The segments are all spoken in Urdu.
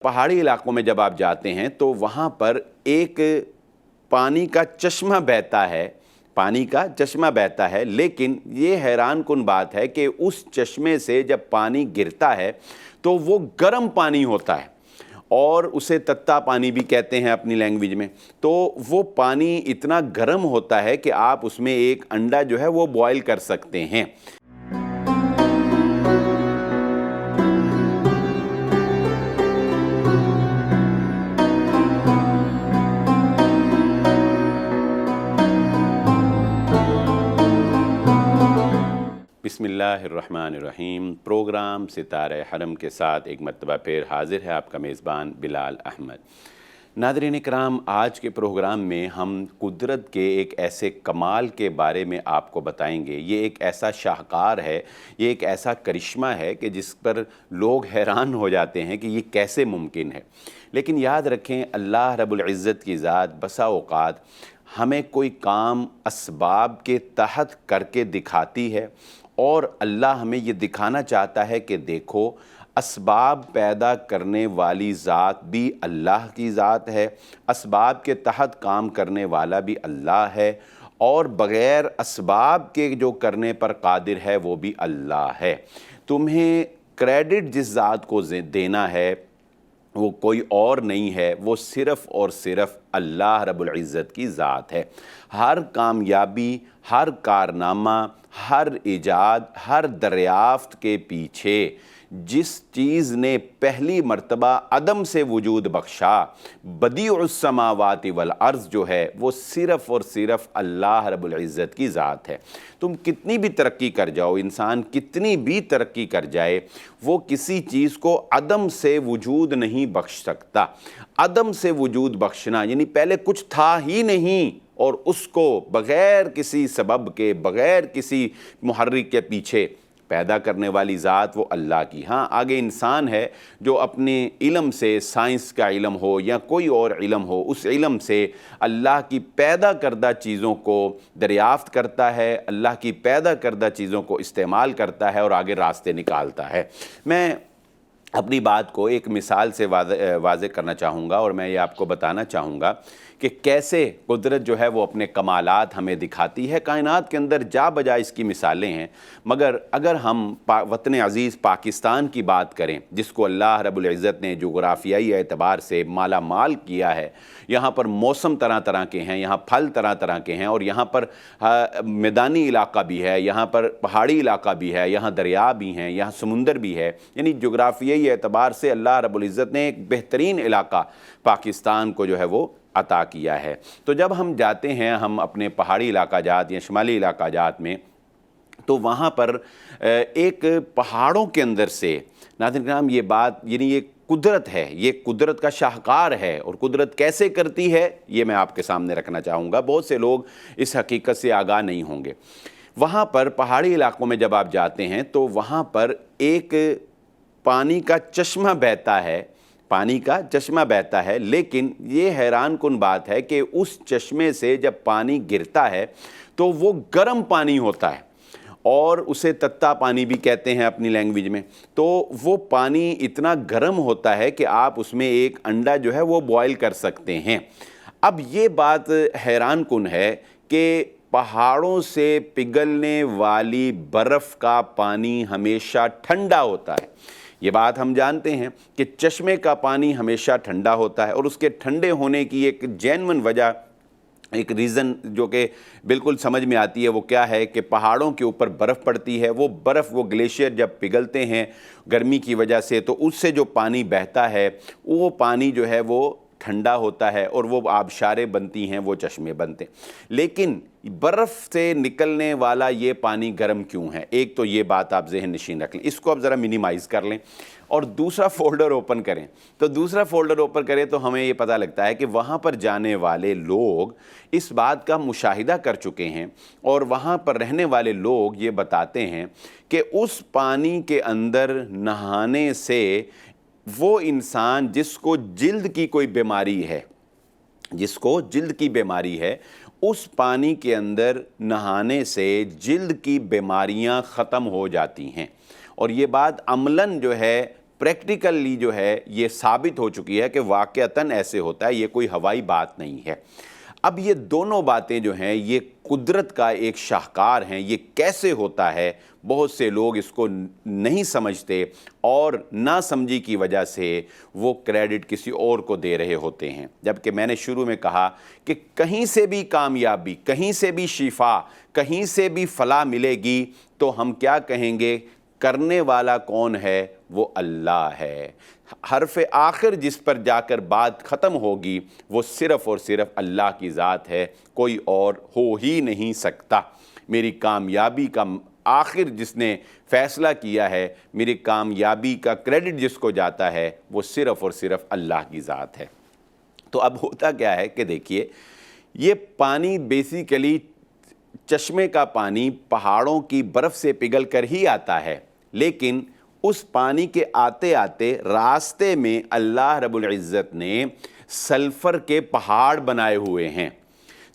پہاڑی علاقوں میں جب آپ جاتے ہیں تو وہاں پر ایک پانی کا چشمہ بہتا ہے، پانی کا چشمہ بہتا ہے، لیکن یہ حیران کن بات ہے کہ اس چشمے سے جب پانی گرتا ہے تو وہ گرم پانی ہوتا ہے، اور اسے تتا پانی بھی کہتے ہیں اپنی لینگویج میں۔ تو وہ پانی اتنا گرم ہوتا ہے کہ آپ اس میں ایک انڈا جو ہے وہ بوائل کر سکتے ہیں۔ بسم اللہ الرحمن الرحیم۔ پروگرام ستارہ حرم کے ساتھ ایک مرتبہ پھر حاضر ہے آپ کا میزبان بلال احمد۔ ناظرین اکرام، آج کے پروگرام میں ہم قدرت کے ایک ایسے کمال کے بارے میں آپ کو بتائیں گے۔ یہ ایک ایسا شاہکار ہے، یہ ایک ایسا کرشمہ ہے کہ جس پر لوگ حیران ہو جاتے ہیں کہ یہ کیسے ممکن ہے۔ لیکن یاد رکھیں، اللہ رب العزت کی ذات بسا اوقات ہمیں کوئی کام اسباب کے تحت کر کے دکھاتی ہے، اور اللہ ہمیں یہ دکھانا چاہتا ہے کہ دیکھو، اسباب پیدا کرنے والی ذات بھی اللہ کی ذات ہے، اسباب کے تحت کام کرنے والا بھی اللہ ہے، اور بغیر اسباب کے جو کرنے پر قادر ہے وہ بھی اللہ ہے۔ تمہیں کریڈٹ جس ذات کو دینا ہے وہ کوئی اور نہیں ہے، وہ صرف اور صرف اللہ رب العزت کی ذات ہے۔ ہر کامیابی، ہر کارنامہ، ہر ایجاد، ہر دریافت کے پیچھے جس چیز نے پہلی مرتبہ عدم سے وجود بخشا، بدیع السماوات والارض جو ہے، وہ صرف اور صرف اللہ رب العزت کی ذات ہے۔ تم کتنی بھی ترقی کر جاؤ، انسان کتنی بھی ترقی کر جائے، وہ کسی چیز کو عدم سے وجود نہیں بخش سکتا۔ عدم سے وجود بخشنا یعنی پہلے کچھ تھا ہی نہیں، اور اس کو بغیر کسی سبب کے، بغیر کسی محرک کے پیچھے پیدا کرنے والی ذات وہ اللہ کی۔ ہاں، آگے انسان ہے جو اپنے علم سے، سائنس کا علم ہو یا کوئی اور علم ہو، اس علم سے اللہ کی پیدا کردہ چیزوں کو دریافت کرتا ہے، اللہ کی پیدا کردہ چیزوں کو استعمال کرتا ہے اور آگے راستے نکالتا ہے۔ میں اپنی بات کو ایک مثال سے واضح کرنا چاہوں گا، اور میں یہ آپ کو بتانا چاہوں گا کہ کیسے قدرت جو ہے وہ اپنے کمالات ہمیں دکھاتی ہے۔ کائنات کے اندر جا بجا اس کی مثالیں ہیں، مگر اگر ہم وطن عزیز پاکستان کی بات کریں، جس کو اللہ رب العزت نے جغرافیائی اعتبار سے مالا مال کیا ہے، یہاں پر موسم طرح طرح کے ہیں، یہاں پھل طرح طرح کے ہیں، اور یہاں پر میدانی علاقہ بھی ہے، یہاں پر پہاڑی علاقہ بھی ہے، یہاں دریا بھی ہیں، یہاں سمندر بھی ہے، یعنی جغرافیائی اعتبار سے اللہ رب العزت نے ایک بہترین علاقہ پاکستان کو جو ہے وہ عطا کیا ہے۔ تو جب ہم جاتے ہیں، ہم اپنے پہاڑی علاقہ جات یا شمالی علاقہ جات میں، تو وہاں پر ایک پہاڑوں کے اندر سے، ناظرین کرام، یہ بات یعنی یہ قدرت ہے، یہ قدرت کا شاہکار ہے، اور قدرت کیسے کرتی ہے یہ میں آپ کے سامنے رکھنا چاہوں گا۔ بہت سے لوگ اس حقیقت سے آگاہ نہیں ہوں گے۔ وہاں پر پہاڑی علاقوں میں جب آپ جاتے ہیں تو وہاں پر ایک پانی کا چشمہ بہتا ہے، پانی کا چشمہ بہتا ہے، لیکن یہ حیران کن بات ہے کہ اس چشمے سے جب پانی گرتا ہے تو وہ گرم پانی ہوتا ہے، اور اسے تتا پانی بھی کہتے ہیں اپنی لینگویج میں۔ تو وہ پانی اتنا گرم ہوتا ہے کہ آپ اس میں ایک انڈا جو ہے وہ بوائل کر سکتے ہیں۔ اب یہ بات حیران کن ہے کہ پہاڑوں سے پگھلنے والی برف کا پانی ہمیشہ ٹھنڈا ہوتا ہے۔ یہ بات ہم جانتے ہیں کہ چشمے کا پانی ہمیشہ ٹھنڈا ہوتا ہے، اور اس کے ٹھنڈے ہونے کی ایک جینون وجہ، ایک ریزن جو کہ بالکل سمجھ میں آتی ہے، وہ کیا ہے کہ پہاڑوں کے اوپر برف پڑتی ہے، وہ برف، وہ گلیشیئر جب پگھلتے ہیں گرمی کی وجہ سے، تو اس سے جو پانی بہتا ہے وہ پانی جو ہے وہ ٹھنڈا ہوتا ہے، اور وہ آبشاریں بنتی ہیں، وہ چشمے بنتے ہیں۔ لیکن برف سے نکلنے والا یہ پانی گرم کیوں ہے؟ ایک تو یہ بات آپ ذہن نشین رکھ لیں، اس کو آپ ذرا منیمائز کر لیں، اور دوسرا فولڈر اوپن کریں۔ تو دوسرا فولڈر اوپن کریں تو ہمیں یہ پتہ لگتا ہے کہ وہاں پر جانے والے لوگ اس بات کا مشاہدہ کر چکے ہیں، اور وہاں پر رہنے والے لوگ یہ بتاتے ہیں کہ اس پانی کے اندر نہانے سے وہ انسان جس کو جلد کی کوئی بیماری ہے، جس کو جلد کی بیماری ہے، اس پانی کے اندر نہانے سے جلد کی بیماریاں ختم ہو جاتی ہیں۔ اور یہ بات عملاً جو ہے پریکٹیکلی جو ہے یہ ثابت ہو چکی ہے کہ واقعتاً ایسے ہوتا ہے، یہ کوئی ہوائی بات نہیں ہے۔ اب یہ دونوں باتیں جو ہیں یہ قدرت کا ایک شاہکار ہیں، یہ کیسے ہوتا ہے بہت سے لوگ اس کو نہیں سمجھتے، اور نہ سمجھی کی وجہ سے وہ کریڈٹ کسی اور کو دے رہے ہوتے ہیں۔ جبکہ میں نے شروع میں کہا کہ کہیں سے بھی کامیابی، کہیں سے بھی شفا، کہیں سے بھی فلاح ملے گی تو ہم کیا کہیں گے؟ کرنے والا کون ہے؟ وہ اللہ ہے۔ حرف آخر جس پر جا کر بات ختم ہوگی وہ صرف اور صرف اللہ کی ذات ہے، کوئی اور ہو ہی نہیں سکتا۔ میری کامیابی کا آخر جس نے فیصلہ کیا ہے، میری کامیابی کا کریڈٹ جس کو جاتا ہے، وہ صرف اور صرف اللہ کی ذات ہے۔ تو اب ہوتا کیا ہے کہ دیکھیے، یہ پانی بیسیکلی چشمے کا پانی پہاڑوں کی برف سے پگھل کر ہی آتا ہے، لیکن اس پانی کے آتے آتے راستے میں اللہ رب العزت نے سلفر کے پہاڑ بنائے ہوئے ہیں۔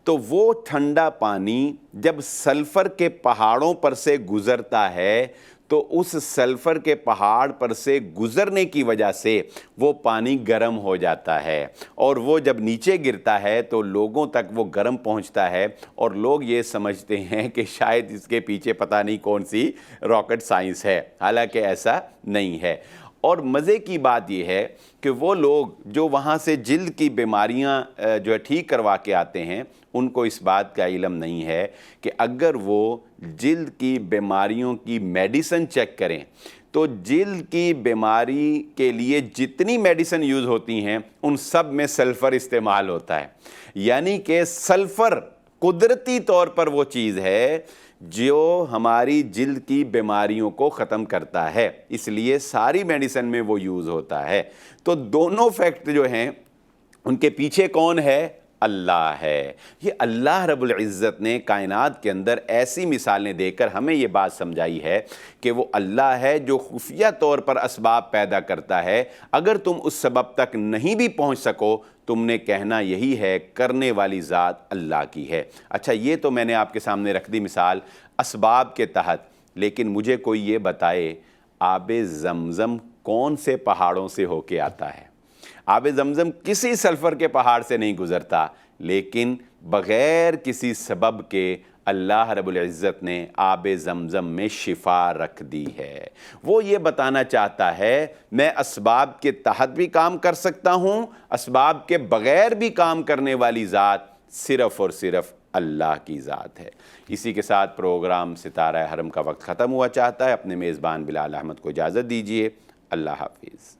تو وہ ٹھنڈا پانی جب سلفر کے پہاڑوں پر سے گزرتا ہے تو اس سلفر کے پہاڑ پر سے گزرنے کی وجہ سے وہ پانی گرم ہو جاتا ہے، اور وہ جب نیچے گرتا ہے تو لوگوں تک وہ گرم پہنچتا ہے، اور لوگ یہ سمجھتے ہیں کہ شاید اس کے پیچھے پتہ نہیں کون سی راکٹ سائنس ہے، حالانکہ ایسا نہیں ہے۔ اور مزے کی بات یہ ہے کہ وہ لوگ جو وہاں سے جلد کی بیماریاں جو ہے ٹھیک کروا کے آتے ہیں، ان کو اس بات کا علم نہیں ہے کہ اگر وہ جلد کی بیماریوں کی میڈیسن چیک کریں تو جلد کی بیماری کے لیے جتنی میڈیسن یوز ہوتی ہیں ان سب میں سلفر استعمال ہوتا ہے۔ یعنی کہ سلفر قدرتی طور پر وہ چیز ہے جو ہماری جلد کی بیماریوں کو ختم کرتا ہے، اس لیے ساری میڈیسن میں وہ یوز ہوتا ہے۔ تو دونوں فیکٹ جو ہیں ان کے پیچھے کون ہے؟ اللہ ہے۔ یہ اللہ رب العزت نے کائنات کے اندر ایسی مثالیں دے کر ہمیں یہ بات سمجھائی ہے کہ وہ اللہ ہے جو خفیہ طور پر اسباب پیدا کرتا ہے۔ اگر تم اس سبب تک نہیں بھی پہنچ سکو، تم نے کہنا یہی ہے کرنے والی ذات اللہ کی ہے۔ اچھا، یہ تو میں نے آپ کے سامنے رکھ دی مثال اسباب کے تحت، لیکن مجھے کوئی یہ بتائے آب زمزم کون سے پہاڑوں سے ہو کے آتا ہے؟ آب زمزم کسی سلفر کے پہاڑ سے نہیں گزرتا، لیکن بغیر کسی سبب کے اللہ رب العزت نے آب زمزم میں شفا رکھ دی ہے۔ وہ یہ بتانا چاہتا ہے میں اسباب کے تحت بھی کام کر سکتا ہوں، اسباب کے بغیر بھی کام کرنے والی ذات صرف اور صرف اللہ کی ذات ہے۔ اسی کے ساتھ پروگرام ستارہ حرم کا وقت ختم ہوا چاہتا ہے۔ اپنے میزبان بلال احمد کو اجازت دیجیے۔ اللہ حافظ۔